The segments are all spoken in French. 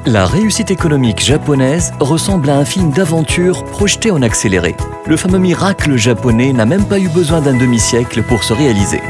La réussite économique japonaise ressemble à un film d'aventure projeté en accéléré. Le fameux miracle japonais n'a même pas eu besoin d'un demi-siècle pour se réaliser.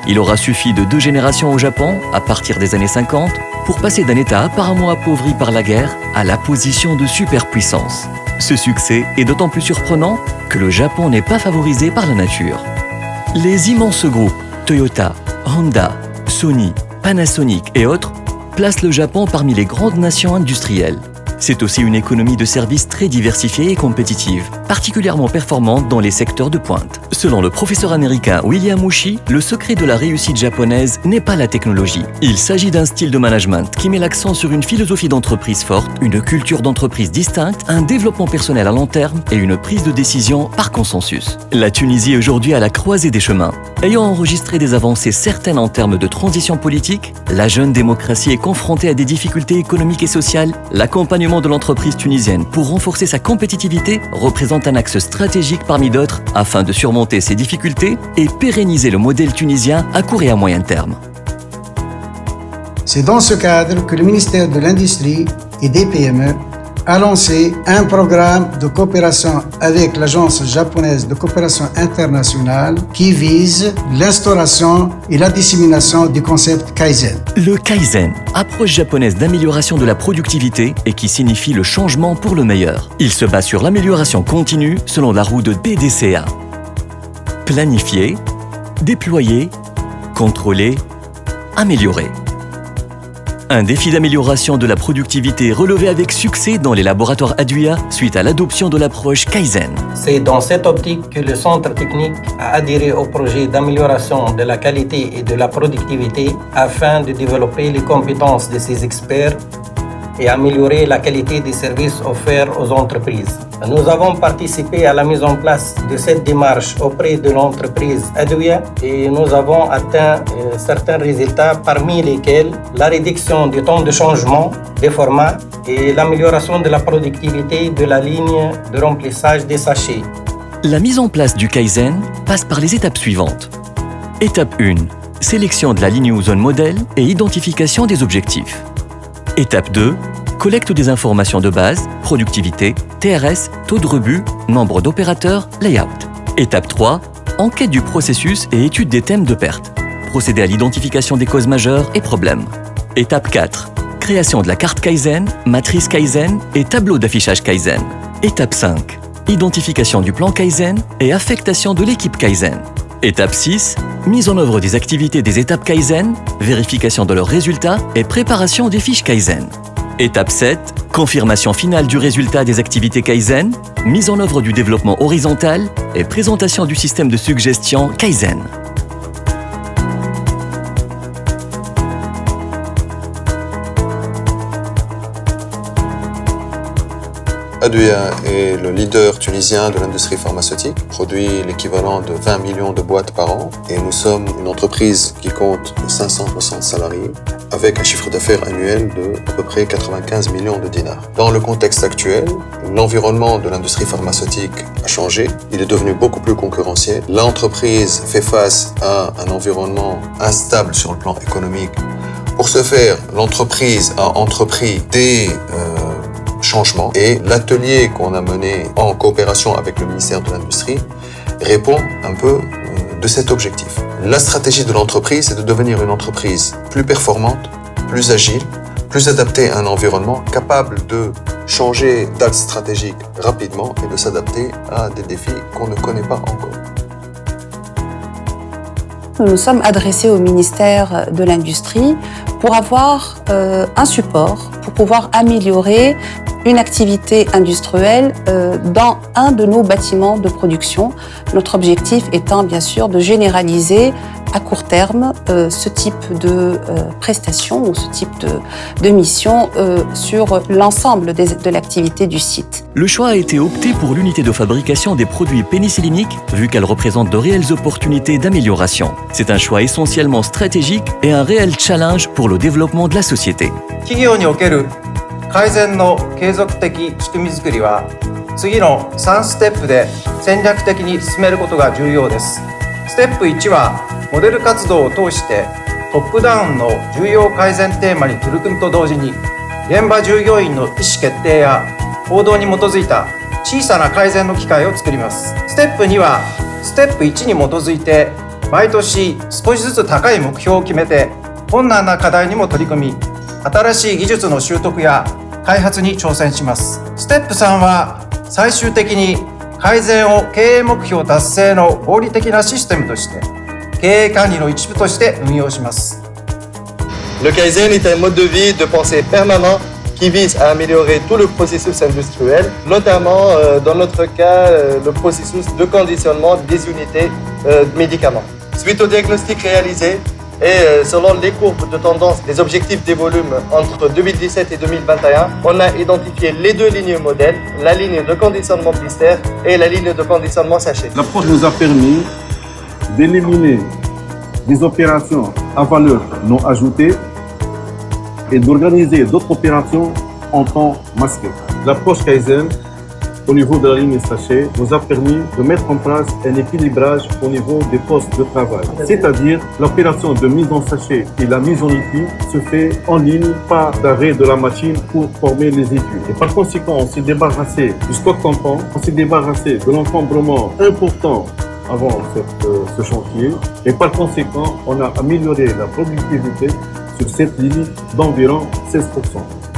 Il aura suffi de 2 générations au Japon, à partir des années 50, pour passer d'un État apparemment appauvri par la guerre à la position de superpuissance. Ce succès est d'autant plus surprenant que le Japon n'est pas favorisé par la nature. Les immenses groupes Toyota, Honda, Sony, Panasonic et autres placent le Japon parmi les grandes nations industrielles. C'est aussi une économie de services très diversifiée et compétitive, particulièrement performante dans les secteurs de pointe. Selon le professeur américain William Ushi, le secret de la réussite japonaise n'est pas la technologie. Il s'agit d'un style de management qui met l'accent sur une philosophie d'entreprise forte, une culture d'entreprise distincte, un développement personnel à long terme et une prise de décision par consensus. La Tunisie est aujourd'hui à la croisée des chemins. Ayant enregistré des avancées certaines en termes de transition politique, la jeune démocratie est confrontée à des difficultés économiques et sociales. L'accompagnement de l'entreprise tunisienne pour renforcer sa compétitivité représente un axe stratégique parmi d'autres afin de surmonter ces difficultés et pérenniser le modèle tunisien à court et à moyen terme. C'est dans ce cadre que le ministère de l'Industrie et des PME a lancé un programme de coopération avec l'Agence japonaise de coopération internationale qui vise l'instauration et la dissémination du concept Kaizen. Le Kaizen, approche japonaise d'amélioration de la productivité et qui signifie le changement pour le meilleur. Il se base sur l'amélioration continue selon la roue de PDCA. Planifier, déployer, contrôler, améliorer. Un défi d'amélioration de la productivité relevé avec succès dans les laboratoires Aduya suite à l'adoption de l'approche Kaizen. C'est dans cette optique que le centre technique a adhéré au projet d'amélioration de la qualité et de la productivité afin de développer les compétences de ses experts et améliorer la qualité des services offerts aux entreprises. Nous avons participé à la mise en place de cette démarche auprès de l'entreprise Aduya et nous avons atteint certains résultats, parmi lesquels la réduction du temps de changement des formats et l'amélioration de la productivité de la ligne de remplissage des sachets. La mise en place du Kaizen passe par les étapes suivantes. Étape 1. Sélection de la ligne ou zone modèle et identification des objectifs. Étape 2. Collecte des informations de base, productivité, TRS, taux de rebut, nombre d'opérateurs, layout. Étape 3. Enquête du processus et étude des thèmes de perte. Procéder à l'identification des causes majeures et problèmes. Étape 4. Création de la carte Kaizen, matrice Kaizen et tableau d'affichage Kaizen. Étape 5. Identification du plan Kaizen et affectation de l'équipe Kaizen. Étape 6. Mise en œuvre des activités des étapes Kaizen, vérification de leurs résultats et préparation des fiches Kaizen. Étape 7. Confirmation finale du résultat des activités Kaizen, mise en œuvre du développement horizontal et présentation du système de suggestion Kaizen. Aduya est le leader tunisien de l'industrie pharmaceutique, produit l'équivalent de 20 millions de boîtes par an et nous sommes une entreprise qui compte 560 salariés avec un chiffre d'affaires annuel de à peu près 95 millions de dinars. Dans le contexte actuel, l'environnement de l'industrie pharmaceutique a changé, il est devenu beaucoup plus concurrentiel. L'entreprise fait face à un environnement instable sur le plan économique. Pour ce faire, l'entreprise a entrepris des changement et l'atelier qu'on a mené en coopération avec le ministère de l'Industrie répond un peu de cet objectif. La stratégie de l'entreprise, c'est de devenir une entreprise plus performante, plus agile, plus adaptée à un environnement, capable de changer d'axe stratégique rapidement et de s'adapter à des défis qu'on ne connaît pas encore. Nous nous sommes adressés au ministère de l'Industrie pour avoir un support, pour pouvoir améliorer une activité industrielle dans un de nos bâtiments de production. Notre objectif étant bien sûr de généraliser à court terme ce type de prestations ou ce type de mission sur l'ensemble de l'activité du site. Le choix a été opté pour l'unité de fabrication des produits pénicilliniques, vu qu'elle représente de réelles opportunités d'amélioration. C'est un choix essentiellement stratégique et un réel challenge pour le développement de la société. 改善の継続的仕組み作りは次の3ステップで戦略的に進めることが重要です。ステップ1はモデル活動を通してトップダウンの重要改善テーマに取り組むと同時に現場従業員の意思決定や行動に基づいた小さな改善の機会を作ります。ステップ2はステップ1に基づいて毎年少しずつ高い目標を決めて困難な課題にも取り組み、新しい技術の習得や開発に挑戦します。ステップ3は最終的に改善を経営目標達成の合理的なシステムとして経営管理の一部として運用します。Le Kaizen est un mode de vie de pensée permanent qui vise à améliorer tout le processus industriel, notamment dans notre cas le processus de conditionnement des unités de médicaments. Suite au diagnostic réalisé et selon les courbes de tendance des objectifs des volumes entre 2017 et 2021, on a identifié les deux lignes modèles, la ligne de conditionnement blister et la ligne de conditionnement sachet. L'approche nous a permis d'éliminer des opérations à valeur non ajoutée et d'organiser d'autres opérations en temps masqué. L'approche Kaizen au niveau de la ligne sachet nous a permis de mettre en place un équilibrage au niveau des postes de travail. C'est-à-dire l'opération de mise en sachet et la mise en étui se fait en ligne, pas d'arrêt de la machine pour former les étuis. Et par conséquent, on s'est débarrassé du stock tampon, on s'est débarrassé de l'encombrement important avant ce chantier et par conséquent, on a amélioré la productivité sur cette ligne d'environ 16%.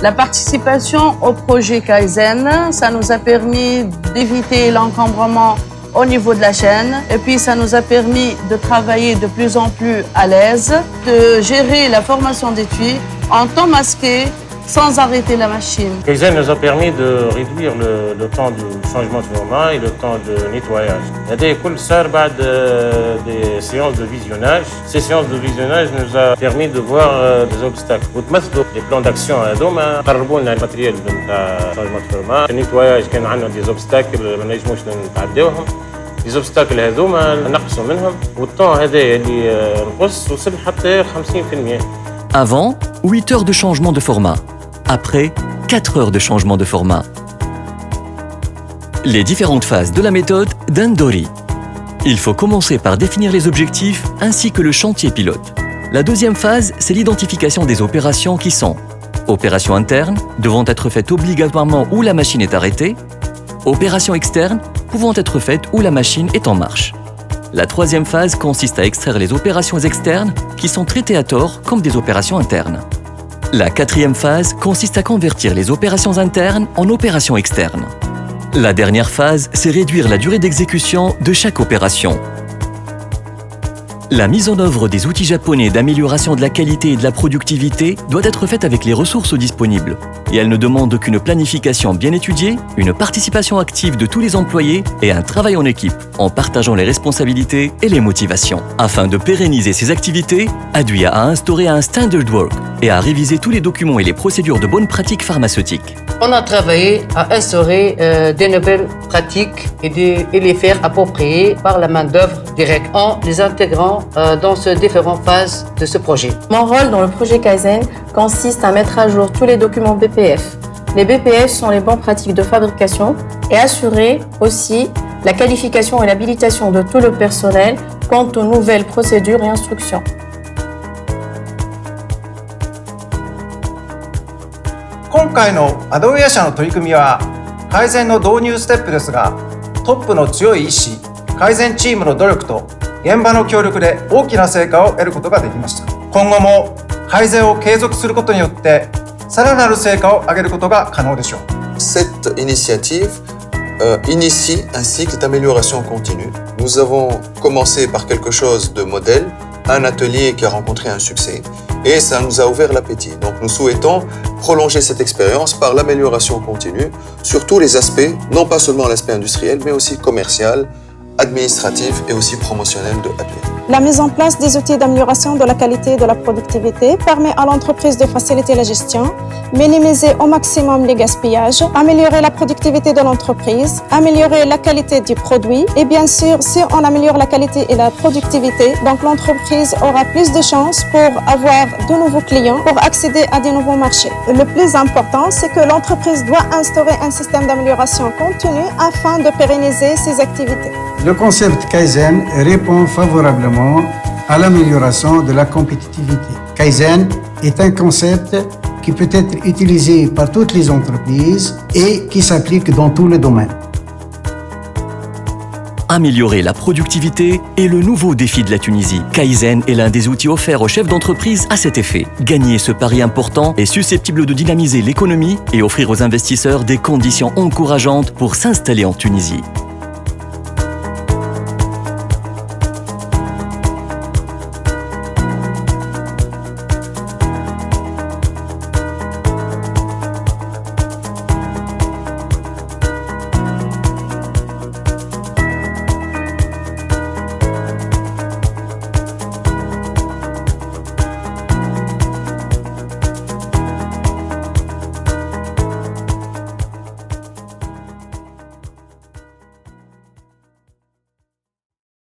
La participation au projet Kaizen, ça nous a permis d'éviter l'encombrement au niveau de la chaîne et puis ça nous a permis de travailler de plus en plus à l'aise, de gérer la formation d'étui en temps masqué sans arrêter la machine. Kaizen nous a permis de réduire le temps de changement de mouvement et le temps de nettoyage. هذا كل صار بعد des séances de visionnage. Ces séances de visionnage nous a permis de voir des obstacles. وتمثلوا les plans d'action هذوما قربوا لنا الماتريال نتاع changement de mouvement. النيتواياج كان عندنا des obstacles ما نجموش نتعداوهم. Les obstacles هذوما نقصوا منهم والطون هذا اللي نقص وصل حتى 50%. Avant, 8 heures de changement de format. Après, 4 heures de changement de format. Les différentes phases de la méthode d'Andori. Il faut commencer par définir les objectifs ainsi que le chantier pilote. La deuxième phase, c'est l'identification des opérations qui sont opérations internes, devant être faites obligatoirement où la machine est arrêtée, opérations externes, pouvant être faites où la machine est en marche. La troisième phase consiste à extraire les opérations externes qui sont traitées à tort comme des opérations internes. La quatrième phase consiste à convertir les opérations internes en opérations externes. La dernière phase, c'est réduire la durée d'exécution de chaque opération. La mise en œuvre des outils japonais d'amélioration de la qualité et de la productivité doit être faite avec les ressources disponibles. Et elle ne demande qu'une planification bien étudiée, une participation active de tous les employés et un travail en équipe, en partageant les responsabilités et les motivations. Afin de pérenniser ces activités, Aduya a instauré un Standard Work et a révisé tous les documents et les procédures de bonnes pratiques pharmaceutiques. On a travaillé à instaurer des nouvelles pratiques et les faire approprier par la main-d'œuvre directe en les intégrant dans ces différentes phases de ce projet. Mon rôle dans le projet Kaizen consiste à mettre à jour tous les documents BPF. Les BPF sont les bonnes pratiques de fabrication et assurer aussi la qualification et l'habilitation de tout le personnel quant aux nouvelles procédures et instructions. 今回のアドウェア社の取り組みは改善の導入ステップですが、トップの強い意志、改善チームの努力と現場の協力で大きな成果を得ることができました。今後も改善を継続することによってさらなる成果を上げることが可能でしょう。Cette initiative initie un cycle d'amélioration continue. Nous avons commencé par quelque chose de modèle, un atelier qui a rencontré un succès, et ça nous a ouvert l'appétit. Donc nous souhaitons prolonger cette expérience par l'amélioration continue sur tous les aspects, non pas seulement l'aspect industriel, mais aussi commercial, administratif et aussi promotionnel de Aduya. La mise en place des outils d'amélioration de la qualité et de la productivité permet à l'entreprise de faciliter la gestion, minimiser au maximum les gaspillages, améliorer la productivité de l'entreprise, améliorer la qualité du produit et bien sûr, si on améliore la qualité et la productivité, donc l'entreprise aura plus de chances pour avoir de nouveaux clients, pour accéder à des nouveaux marchés. Le plus important, c'est que l'entreprise doit instaurer un système d'amélioration continue afin de pérenniser ses activités. Le concept Kaizen répond favorablement à l'amélioration de la compétitivité. Kaizen est un concept qui peut être utilisé par toutes les entreprises et qui s'applique dans tous les domaines. Améliorer la productivité est le nouveau défi de la Tunisie. Kaizen est l'un des outils offerts aux chefs d'entreprise à cet effet. Gagner ce pari important est susceptible de dynamiser l'économie et offrir aux investisseurs des conditions encourageantes pour s'installer en Tunisie.